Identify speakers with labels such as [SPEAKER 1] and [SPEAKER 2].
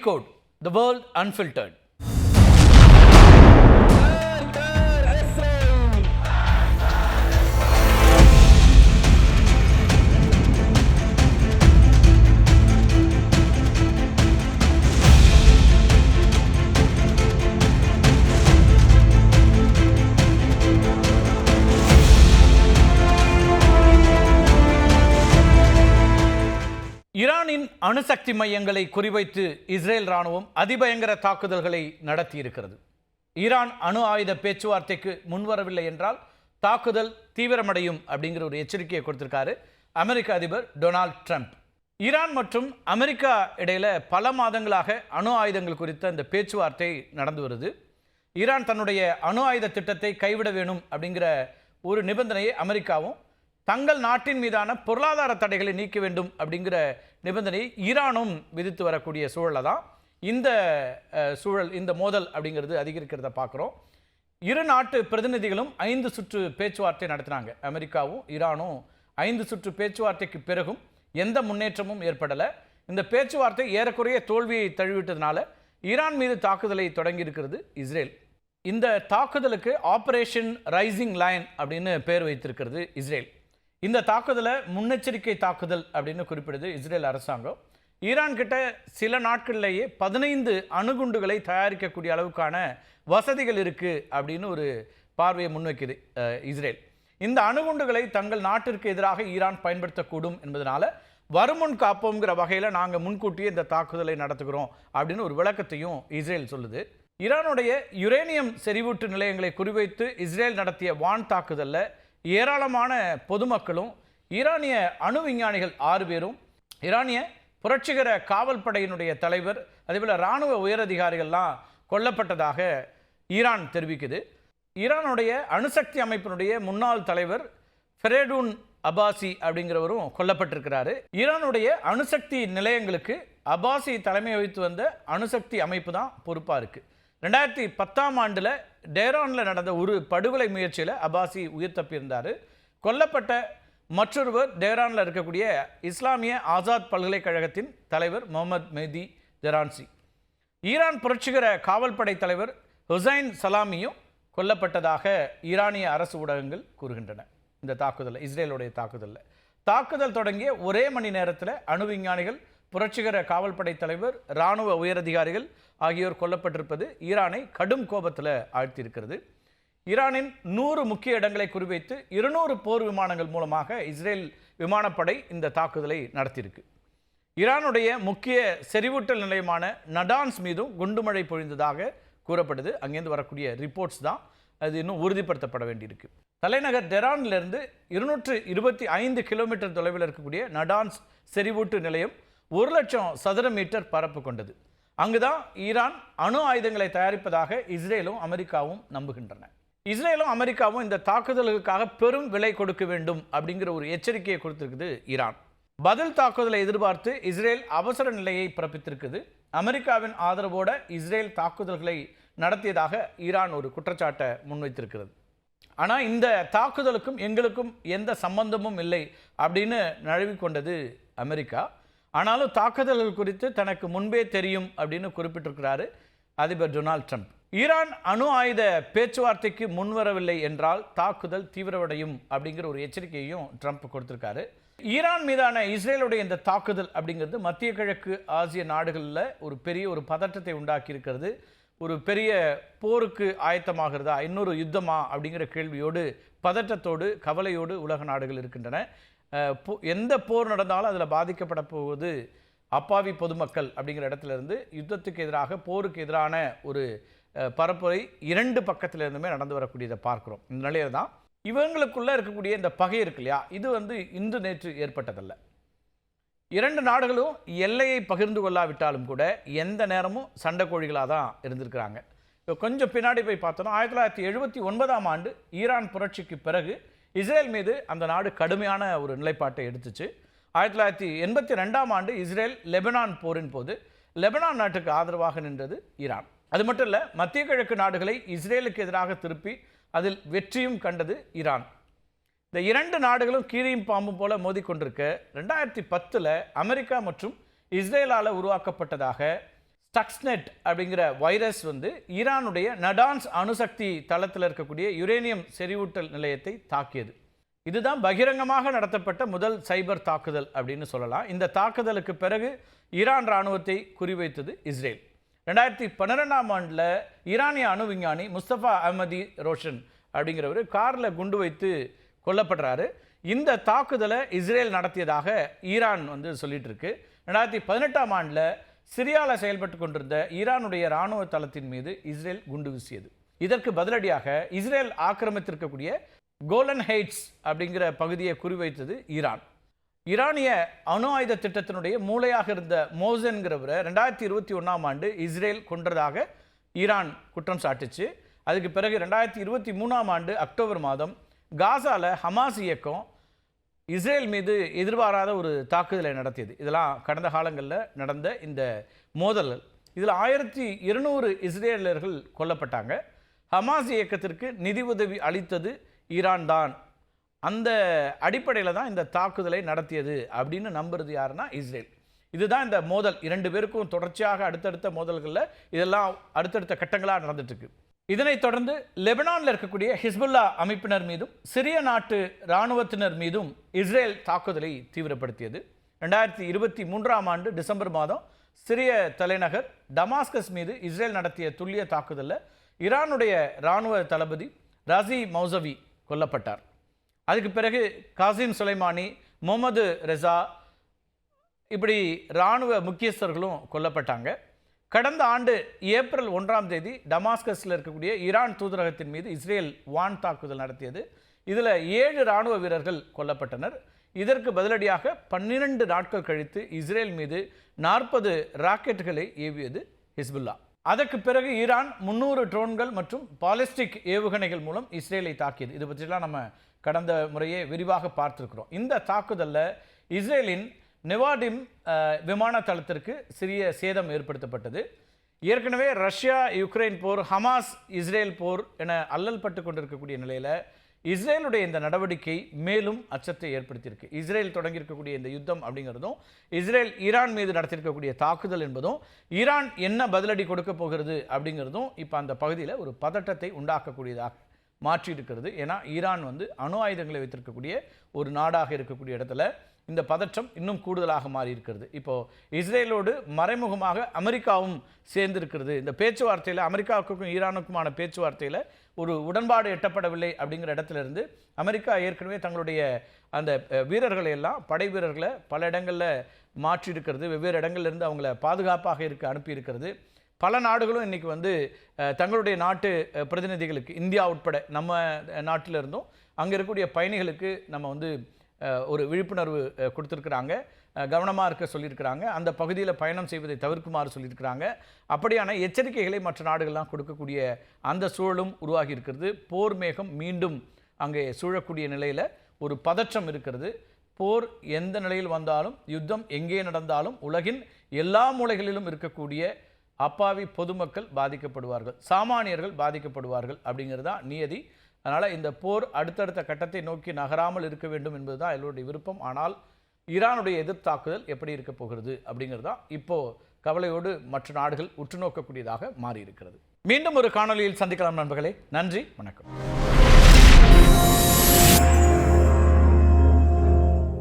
[SPEAKER 1] Decode the World Unfiltered. ஈரானின் அணுசக்தி மையங்களை குறிவைத்து இஸ்ரேல் ராணுவம் அதிபயங்கர தாக்குதல்களை நடத்தியிருக்கிறது. ஈரான் அணு ஆயுத பேச்சுவார்த்தைக்கு முன்வரவில்லை என்றால் தாக்குதல் தீவிரமடையும் அப்படிங்கிற ஒரு எச்சரிக்கையை கொடுத்திருக்காரு அமெரிக்க அதிபர் டொனால்ட் ட்ரம்ப். ஈரான் மற்றும் அமெரிக்கா இடையில பல மாதங்களாக அணு ஆயுதங்கள் குறித்த இந்த பேச்சுவார்த்தை நடந்து வருது. ஈரான் தன்னுடைய அணு ஆயுத திட்டத்தை கைவிட வேணும் அப்படிங்கிற ஒரு நிபந்தனையை அமெரிக்காவும், தங்கள் நாட்டின் மீதான பொருளாதார தடைகளை நீக்க வேண்டும் அப்படிங்கிற நிபந்தனையை ஈரானும் விதித்து வரக்கூடிய சூழலில் தான் இந்த மோதல் அப்படிங்கிறது அதிகரிக்கிறத பார்க்குறோம். இரு நாட்டு பிரதிநிதிகளும் 5 சுற்று பேச்சுவார்த்தை நடத்தினாங்க. அமெரிக்காவும் ஈரானும் 5 சுற்று பேச்சுவார்த்தைக்கு பிறகும் எந்த முன்னேற்றமும் ஏற்படலை. இந்த பேச்சுவார்த்தை ஏறக்குறைய தோல்வியை தழுவிட்டதுனால ஈரான் மீது தாக்குதலை தொடங்கி இருக்கிறது இஸ்ரேல். இந்த தாக்குதலுக்கு ஆபரேஷன் ரைசிங் லைன் அப்படின்னு பேர் வைத்திருக்கிறது இஸ்ரேல். இந்த தாக்குதலை முன்னெச்சரிக்கை தாக்குதல் அப்படின்னு குறிப்பிடுது இஸ்ரேல் அரசாங்கம். ஈரான் கிட்ட சில நாட்களிலேயே 15 அணுகுண்டுகளை தயாரிக்கக்கூடிய அளவுக்கான வசதிகள் இருக்கு அப்படின்னு ஒரு பார்வையை முன்வைக்குது இஸ்ரேல். இந்த அணுகுண்டுகளை தங்கள் நாட்டிற்கு எதிராக ஈரான் பயன்படுத்தக்கூடும் என்பதனால வருமுன் காப்போங்கிற வகையில் நாங்கள் முன்கூட்டியே இந்த தாக்குதலை நடத்துகிறோம் அப்படின்னு ஒரு விளக்கத்தையும் இஸ்ரேல் சொல்லுது. ஈரானுடைய யுரேனியம் செறிவூட்டு நிலையங்களை குறிவைத்து இஸ்ரேல் நடத்திய வான் தாக்குதலில் ஏராளமான பொதுமக்களும் ஈரானிய அணு விஞ்ஞானிகள் 6 பேரும், ஈரானிய புரட்சிகர காவல் படையினுடைய தலைவர், அதேபோல் இராணுவ உயரதிகாரிகள்லாம் கொல்லப்பட்டதாக ஈரான் தெரிவிக்குது. ஈரானுடைய அணுசக்தி அமைப்பினுடைய முன்னாள் தலைவர் ஃபெரேடூன் அப்பாசி அப்படிங்கிறவரும் கொல்லப்பட்டிருக்கிறாரு. ஈரானுடைய அணுசக்தி நிலையங்களுக்கு அப்பாசி தலைமை வகித்து வந்த அணுசக்தி அமைப்பு தான் பொறுப்பாக இருக்குது. 2010ஆம் ஆண்டில் டேரானில் நடந்த ஒரு படுகொலை முயற்சியில் அப்பாசி உயிர் தப்பியிருந்தார். கொல்லப்பட்ட மற்றொருவர் டேரானில் இருக்கக்கூடிய இஸ்லாமிய ஆசாத் பல்கலைக்கழகத்தின் தலைவர் முகமது மெஹதி ஜெரான்சி. ஈரான் புரட்சிகர காவல்படை தலைவர் ஹுசைன் சலாமியும் கொல்லப்பட்டதாக ஈரானிய அரசு ஊடகங்கள் கூறுகின்றன. இந்த தாக்குதல் இஸ்ரேலுடைய தாக்குதல் தொடங்கிய ஒரே மணி நேரத்தில் அணு விஞ்ஞானிகள், புரட்சிகர காவல்படை தலைவர், இராணுவ உயரதிகாரிகள் ஆகியோர் கொல்லப்பட்டிருப்பது ஈரானை கடும் கோபத்தில் ஆழ்த்தியிருக்கிறது. ஈரானின் 100 முக்கிய இடங்களை குறிவைத்து 200 போர் விமானங்கள் மூலமாக இஸ்ரேல் விமானப்படை இந்த தாக்குதலை நடத்தியிருக்கு. ஈரானுடைய முக்கிய செறிவூட்டல் நிலையமான நடான்ஸ் மீதும் குண்டுமழை பொழிந்ததாக கூறப்படுது. அங்கேருந்து வரக்கூடிய ரிப்போர்ட்ஸ் தான் அது இன்னும் உறுதிப்படுத்தப்பட வேண்டியிருக்கு. தலைநகர் டெரானிலிருந்து 225 கிலோமீட்டர் தொலைவில் இருக்கக்கூடிய நடான்ஸ் செறிவூட்டு நிலையம் 1,00,000 சதுர மீட்டர் பரப்பு கொண்டது. அங்குதான் ஈரான் அணு ஆயுதங்களை தயாரிப்பதாக இஸ்ரேலும் அமெரிக்காவும் நம்புகின்றன. இஸ்ரேலும் அமெரிக்காவும் இந்த தாக்குதலுக்காக பெரும் விலை கொடுக்க வேண்டும் அப்படிங்கிற ஒரு எச்சரிக்கையை கொடுத்திருக்குது ஈரான். பதில் தாக்குதலை எதிர்பார்த்து இஸ்ரேல் அவசர நிலையை பிறப்பித்திருக்குது. அமெரிக்காவின் ஆதரவோட இஸ்ரேல் தாக்குதல்களை நடத்தியதாக ஈரான் ஒரு குற்றச்சாட்டை முன்வைத்திருக்கிறது. ஆனால் இந்த தாக்குதலுக்கும் எங்களுக்கும் எந்த சம்பந்தமும் இல்லை அப்படின்னு நழுவிக்கொண்டது அமெரிக்கா. ஆனாலும் தாக்குதல்கள் குறித்து தனக்கு முன்பே தெரியும் அப்படின்னு குறிப்பிட்டிருக்கிறாரு அதிபர் டொனால்ட் ட்ரம்ப். ஈரான் அணு ஆயுத பேச்சுவார்த்தைக்கு முன்வரவில்லை என்றால் தாக்குதல் தீவிரமடையும் அப்படிங்கிற ஒரு எச்சரிக்கையையும் ட்ரம்ப் கொடுத்திருக்காரு. ஈரான் மீதான இஸ்ரேலுடைய இந்த தாக்குதல் அப்படிங்கிறது மத்திய கிழக்கு ஆசிய நாடுகளில் ஒரு பெரிய பதற்றத்தை உண்டாக்கி இருக்கிறது. ஒரு பெரிய போருக்கு ஆயத்தமாகிறதா, இன்னொரு யுத்தமா அப்படிங்கிற கேள்வியோடு, பதற்றத்தோடு, கவலையோடு உலக நாடுகள் இருக்கின்றன. எந்த போர் நடந்தாலும் அதில் பாதிக்கப்பட போவது அப்பாவி பொதுமக்கள் அப்படிங்கிற இடத்துல இருந்து யுத்தத்துக்கு எதிராக, போருக்கு எதிரான ஒரு பரப்புரை 2 பக்கத்திலிருந்துமே நடந்து வரக்கூடியதை பார்க்குறோம். இந்த நிலையில தான் இவங்களுக்குள்ளே இருக்கக்கூடிய இந்த பகை இருக்கு இல்லையா, இது இன்று நேற்று ஏற்பட்டதல்ல. 2 நாடுகளும் எல்லையை பகிர்ந்து கொள்ளாவிட்டாலும் கூட எந்த நேரமும் சண்டை கோழிகளாக தான் இருந்திருக்கிறாங்க. இப்போ கொஞ்சம் பின்னாடி போய் பார்த்தோன்னா 1979ஆம் ஆண்டு ஈரான் புரட்சிக்கு பிறகு இஸ்ரேல் மீது அந்த நாடு கடுமையான ஒரு நிலைப்பாட்டை எடுத்துச்சு. 1982ஆம் ஆண்டு இஸ்ரேல் லெபனான் போரின் போது லெபனான் நாட்டுக்கு ஆதரவாக நின்றது ஈரான். அது மட்டும் இல்லை, மத்திய கிழக்கு நாடுகளை இஸ்ரேலுக்கு எதிராக திருப்பி அதில் வெற்றியும் கண்டது ஈரான். இந்த 2 நாடுகளும் கீரியும் பாம்பும் போல மோதிக்கொண்டிருக்க 2010 அமெரிக்கா மற்றும் இஸ்ரேலால் உருவாக்கப்பட்டதாக ஸ்டக்ஸ்நெட் அப்படிங்கிற வைரஸ் வந்து ஈரானுடைய நடான்ஸ் அணுசக்தி தளத்தில் இருக்கக்கூடிய யுரேனியம் செறிவூட்டல் நிலையத்தை தாக்கியது. இதுதான் பகிரங்கமாக நடத்தப்பட்ட முதல் சைபர் தாக்குதல் அப்படின்னு சொல்லலாம். இந்த தாக்குதலுக்கு பிறகு ஈரான் இராணுவத்தை குறிவைத்தது இஸ்ரேல். 2012ஆம் ஆண்டில் ஈரானிய அணு விஞ்ஞானி முஸ்தபா அஹ்மதி ரோஷன் அப்படிங்கிறவர் காரில் குண்டு வைத்து கொல்லப்படுறாரு. இந்த தாக்குதலை இஸ்ரேல் நடத்தியதாக ஈரான் வந்து சொல்லிட்டு இருக்கு. 2018ஆம் ஆண்டில் சிரியாவில் செயல்பட்டு கொண்டிருந்த ஈரானுடைய இராணுவ தளத்தின் மீது இஸ்ரேல் குண்டு வீசியது. இதற்கு பதிலடியாக இஸ்ரேல் ஆக்கிரமித்திருக்கக்கூடிய கோலன் ஹெய்ட்ஸ் அப்படிங்கிற பகுதியை குறிவைத்தது ஈரான். ஈரானிய அணு ஆயுத திட்டத்தினுடைய மூளையாக இருந்த மோசன்கிறவரை 2021ஆம் ஆண்டு இஸ்ரேல் கொன்றதாக ஈரான் குற்றம் சாட்டுச்சு. அதுக்கு பிறகு 2023ஆம் ஆண்டு அக்டோபர் மாதம் காசாவில் ஹமாஸ் இயக்கம் இஸ்ரேல் மீது எதிர்பாராத ஒரு தாக்குதலை நடத்தியது. இதெல்லாம் கடந்த காலங்களில் நடந்த இந்த மோதல்கள். இதில் 1200 இஸ்ரேலர்கள் கொல்லப்பட்டாங்க. ஹமாஸ் இயக்கத்திற்கு நிதி உதவி அளித்தது ஈரான் தான். அந்த அடிப்படையில் தான் இந்த தாக்குதலை நடத்தியது அப்படின்னு நம்புறது யாருன்னா இஸ்ரேல். இதுதான் இந்த மோதல். 2 பேருக்கும் தொடர்ச்சியாக அடுத்தடுத்த மோதல்களில் இதெல்லாம் அடுத்தடுத்த கட்டங்களாக நடந்துட்டு இருக்கு. இதனைத் தொடர்ந்து லெபனானில் இருக்கக்கூடிய ஹிஸ்புல்லா அமைப்பினர் மீதும் சிரிய நாட்டு இராணுவத்தினர் மீதும் இஸ்ரேல் தாக்குதலை தீவிரப்படுத்தியது. 2023ஆம் ஆண்டு டிசம்பர் மாதம் சிரிய தலைநகர் டமாஸ்கஸ் மீது இஸ்ரேல் நடத்திய துல்லிய தாக்குதலில் ஈரானுடைய இராணுவ தளபதி ராசி மௌசவி கொல்லப்பட்டார். அதுக்கு பிறகு காசிம் சுலைமானி, முகமது ரெசா இப்படி இராணுவ முக்கியஸ்தர்களும் கொல்லப்பட்டாங்க. கடந்த ஆண்டு ஏப்ரல் 1ஆம் தேதி டமாஸ்கஸில் இருக்கக்கூடிய ஈரான் தூதரகத்தின் மீது இஸ்ரேல் வான் தாக்குதல் நடத்தியது. இதில் 7 இராணுவ வீரர்கள் கொல்லப்பட்டனர். இதற்கு பதிலடியாக 12 நாட்கள் கழித்து இஸ்ரேல் மீது 40 ராக்கெட்டுகளை ஏவியது ஹிஸ்புல்லா. அதற்கு பிறகு ஈரான் 300 ட்ரோன்கள் மற்றும் பாலிஸ்டிக் ஏவுகணைகள் மூலம் இஸ்ரேலை தாக்கியது. இது பற்றிலாம் நம்ம கடந்த முறையே விரிவாக பார்த்துருக்கிறோம். இந்த தாக்குதலில் இஸ்ரேலின் நெவாடிம் விமான தளத்திற்கு சிறிய சேதம் ஏற்படுத்தப்பட்டது. ஏற்கனவே ரஷ்யா யுக்ரைன் போர், ஹமாஸ் இஸ்ரேல் போர் என அல்லல் பட்டு கொண்டிருக்கக்கூடிய நிலையில் இஸ்ரேலுடைய இந்த நடவடிக்கை மேலும் அச்சத்தை ஏற்படுத்தியிருக்கு. இஸ்ரேல் தொடங்கியிருக்கக்கூடிய இந்த யுத்தம் அப்படிங்கிறதும், இஸ்ரேல் ஈரான் மீது நடத்தியிருக்கக்கூடிய தாக்குதல் என்பதும், ஈரான் என்ன பதிலடி கொடுக்க போகிறது அப்படிங்கிறதும் இப்போ அந்த பகுதியில் ஒரு பதட்டத்தை உண்டாக்கக்கூடியதாக மாற்றி இருக்கிறது. ஏன்னா ஈரான் வந்து அணு ஆயுதங்களை வைத்திருக்கக்கூடிய ஒரு நாடாக இருக்கக்கூடிய இடத்துல இந்த பதற்றம் இன்னும் கூடுதலாக மாறி இருக்கிறது. இப்போது இஸ்ரேலோடு மறைமுகமாக அமெரிக்காவும் சேர்ந்திருக்கிறது. இந்த பேச்சுவார்த்தையில் அமெரிக்காவுக்கும் ஈரானுக்குமான பேச்சுவார்த்தையில் ஒரு உடன்பாடு எட்டப்படவில்லை அப்படிங்கிற இடத்துலேருந்து அமெரிக்கா ஏற்கனவே தங்களுடைய அந்த வீரர்களை எல்லாம், படை வீரர்களை பல இடங்களில் மாற்றி இருக்கிறது. வெவ்வேறு இடங்கள்லேருந்து அவங்கள பாதுகாப்பாக அனுப்பியிருக்கிறது. பல நாடுகளும் இன்றைக்கி வந்து தங்களுடைய நாட்டு பிரதிநிதிகளுக்கு, இந்தியா உட்பட நம்ம நாட்டில் இருந்தும் அங்கே இருக்கக்கூடிய பயணிகளுக்கு நம்ம வந்து ஒரு விழிப்புணர்வு கொடுத்துருக்குறாங்க, கவனமாக இருக்க சொல்லியிருக்கிறாங்க, அந்த பகுதியில் பயணம் செய்வதை தவிர்க்குமாறு சொல்லியிருக்கிறாங்க. அப்படியான எச்சரிக்கைகளை மற்ற நாடுகள்லாம் கொடுக்கக்கூடிய அந்த சூழலும் உருவாகி இருக்கிறது. போர் மேகம் மீண்டும் அங்கே சூழக்கூடிய நிலையில் ஒரு பதற்றம் இருக்கிறது. போர் எந்த நிலையில் வந்தாலும், யுத்தம் எங்கே நடந்தாலும் உலகின் எல்லா மூலைகளிலும் இருக்கக்கூடிய அப்பாவி பொதுமக்கள் பாதிக்கப்படுவார்கள், சாமானியர்கள் பாதிக்கப்படுவார்கள் அப்படிங்கிறது தான் நியதி. அதனால் இந்த போர் அடுத்தடுத்த கட்டத்தை நோக்கி நகராமல் இருக்க வேண்டும் என்பது தான் எல்லோருடைய விருப்பம். ஆனால் ஈரானுடைய எதிர்த்தாக்குதல் எப்படி இருக்க போகிறது அப்படிங்கிறது தான் இப்போது கவலையோடு மற்ற நாடுகள் உற்று நோக்கக்கூடியதாக மாறியிருக்கிறது. மீண்டும் ஒரு காணொலியில் சந்திக்கலாம் நண்பர்களே. நன்றி, வணக்கம்.